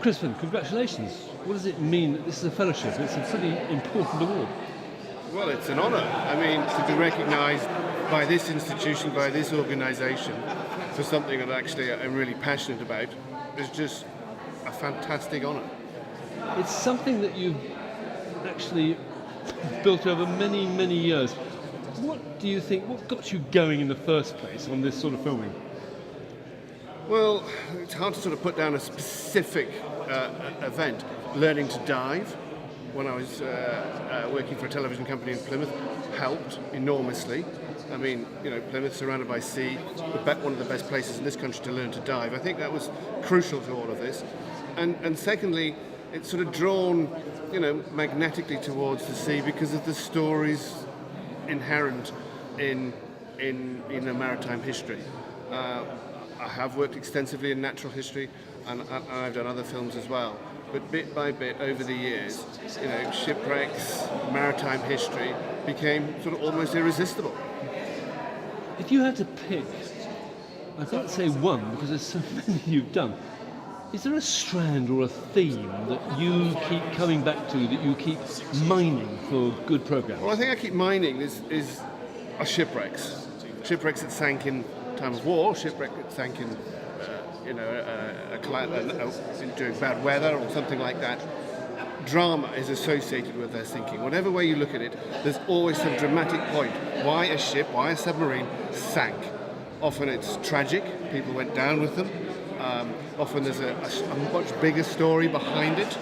Crispin, congratulations. What does it mean that this is a fellowship? It's a pretty important award. Well, it's an honour. I mean, to be recognised by this institution, by this organisation, for something that actually I'm really passionate about is just a fantastic honour. It's something that you've actually built over many, many years. What do you think, what got you going in the first place on this sort of filming? Well, it's hard to sort of put down a specific event. Learning to dive when I was working for a television company in Plymouth helped enormously. I mean, you know, Plymouth surrounded by sea, one of the best places in this country to learn to dive. I think that was crucial to all of this. And secondly, it's sort of drawn, you know, magnetically towards the sea because of the stories inherent in a maritime history. I have worked extensively in natural history, and I've done other films as well. But bit by bit, over the years, you know, shipwrecks, maritime history became sort of almost irresistible. If you had to pick, I can't say one because there's so many you've done. Is there a strand or a theme that you keep coming back to, that you keep mining for good programs? Well, I think I keep mining are shipwrecks. Shipwrecks that sank in time of war, shipwreck that sank in, during bad weather or something like that. Drama is associated with their sinking. Whatever way you look at it, there's always some dramatic point. Why a ship, why a submarine sank? Often it's tragic, people went down with them. Often there's a much bigger story behind it.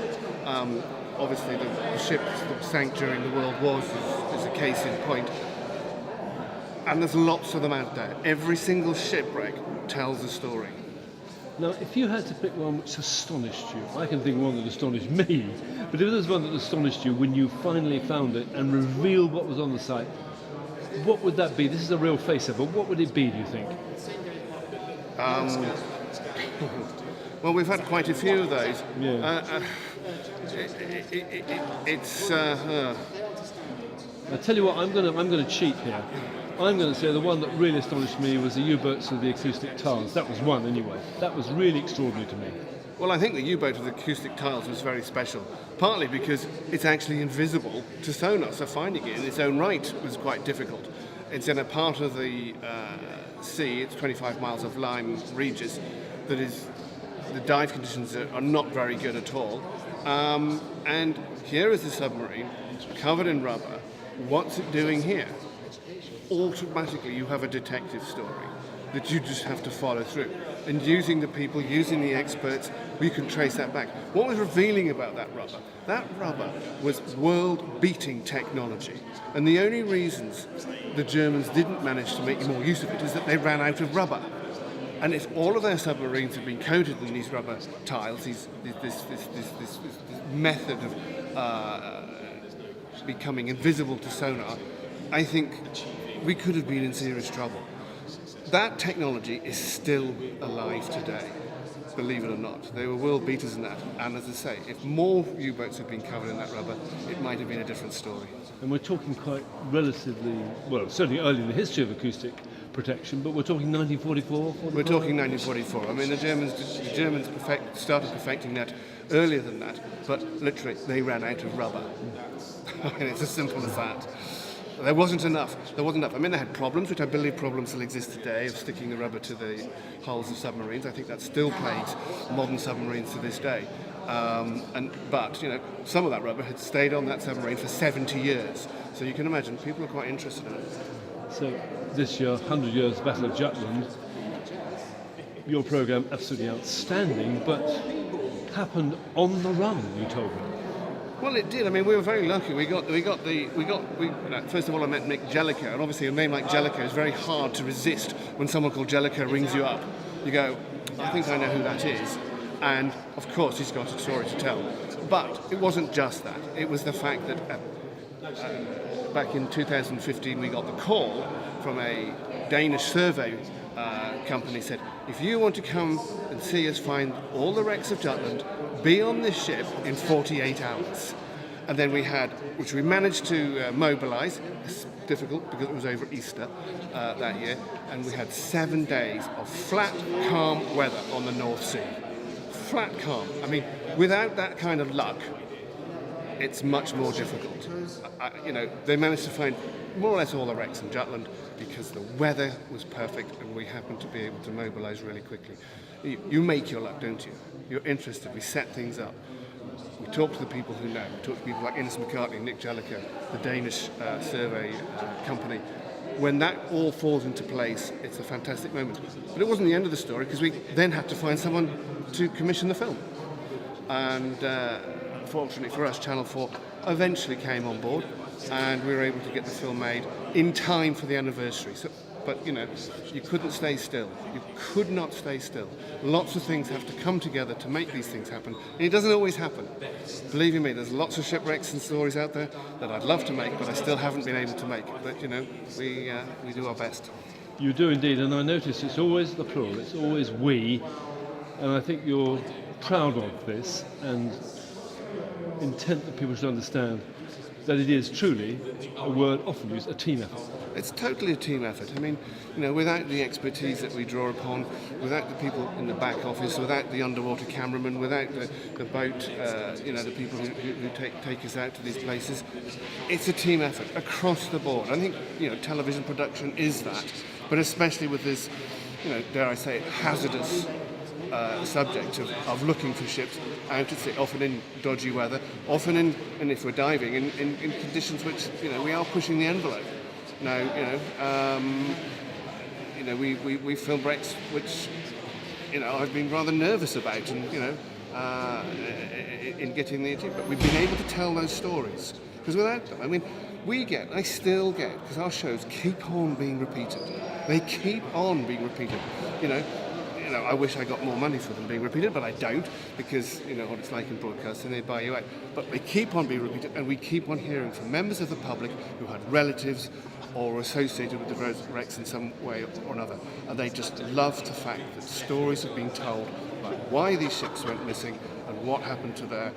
Obviously the ships that sank during the World Wars is a case in point. And there's lots of them out there. Every single shipwreck tells a story. Now, if you had to pick one which astonished you, I can think of one that astonished me, but if there's one that astonished you when you finally found it and revealed what was on the site, what would that be? This is a real face-up, but what would it be, do you think? Well, we've had quite a few of those. Yeah. I tell you what, I'm going to cheat here. I'm going to say the one that really astonished me was the U-boats with the acoustic tiles. That was one, anyway. That was really extraordinary to me. Well, I think the U-boat with the acoustic tiles was very special, partly because it's actually invisible to sonar, so finding it in its own right was quite difficult. It's in a part of the sea, it's 25 miles of Lyme Regis, that is, the dive conditions are not very good at all. And here is the submarine, covered in rubber. What's it doing here? Automatically you have a detective story that you just have to follow through. And using the people, using the experts, we can trace that back. What was revealing about that rubber? That rubber was world-beating technology. And the only reasons the Germans didn't manage to make more use of it is that they ran out of rubber. And if all of their submarines had been coated in these rubber tiles, this method of becoming invisible to sonar, I think we could have been in serious trouble. That technology is still alive today, believe it or not. They were world beaters in that. And as I say, if more U-boats had been covered in that rubber, it might have been a different story. And we're talking quite relatively, well, certainly early in the history of acoustic protection, but we're talking 1944? 45? We're talking 1944. I mean, the Germans started perfecting that earlier than that, but literally they ran out of rubber. I mean, it's as simple as that. There wasn't enough. I mean, they had problems, which I believe problems still exist today, of sticking the rubber to the hulls of submarines. I think that still plagues modern submarines to this day. But, you know, some of that rubber had stayed on that submarine for 70 years. So you can imagine, people are quite interested in it. So this year, 100 Years Battle of Jutland, your programme absolutely outstanding, but happened on the run, you told me. Well, it did. I mean, we were very lucky. First of all, I met Mick Jellicoe, and obviously a name like Jellicoe is very hard to resist when someone called Jellicoe rings you up. You go, I think I know who that is. And, of course, he's got a story to tell. But it wasn't just that. It was the fact that back in 2015, we got the call from a Danish survey company said, if you want to come and see us find all the wrecks of Jutland, be on this ship in 48 hours. And then we had, which we managed to mobilise, it's difficult because it was over Easter that year, and we had 7 days of flat, calm weather on the North Sea. flat calm. I mean, without that kind of luck, it's much more difficult. They managed to find more or less all the wrecks in Jutland because the weather was perfect and we happened to be able to mobilise really quickly. You make your luck, don't you? You're interested. We set things up. We talk to the people who know. We talk to people like Innes McCartney, Nick Jellicoe, the Danish survey company. When that all falls into place, it's a fantastic moment. But it wasn't the end of the story because we then had to find someone to commission the film. And fortunately for us, Channel 4 eventually came on board and we were able to get the film made in time for the anniversary. But you couldn't stay still. You could not stay still. Lots of things have to come together to make these things happen. And it doesn't always happen. Believe you me, there's lots of shipwrecks and stories out there that I'd love to make, but I still haven't been able to make. But we do our best. You do indeed, and I notice it's always the plural, it's always we, and I think you're proud of this and intent that people should understand that it is truly a word often used, a team effort. It's totally a team effort. I mean, without the expertise that we draw upon, without the people in the back office, without the underwater cameraman, without the boat, the people who take us out to these places, it's a team effort across the board. I think, television production is that, but especially with this, dare I say it, hazardous subject of looking for ships out at sea, often in dodgy weather, often and if we're diving, in conditions which, we are pushing the envelope. Now, we film wrecks which, I've been rather nervous about, and in getting the but we've been able to tell those stories because without them, I mean, I still get, because our shows keep on being repeated. They keep on being repeated. I wish I got more money for them being repeated, but I don't, because what it's like in broadcasting, they buy you out. But they keep on being repeated, and we keep on hearing from members of the public who had relatives or associated with the wrecks in some way or another, and they just love the fact that stories have been told about why these ships went missing and what happened to their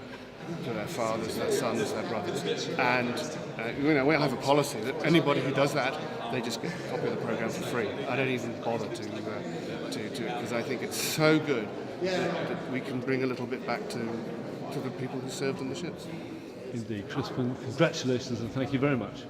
fathers, their sons, their brothers. And we'll have a policy that anybody who does that, they just get a copy of the programme for free. I don't even bother to it because I think it's so good that we can bring a little bit back to the people who served on the ships. Indeed. Crispin, congratulations and thank you very much.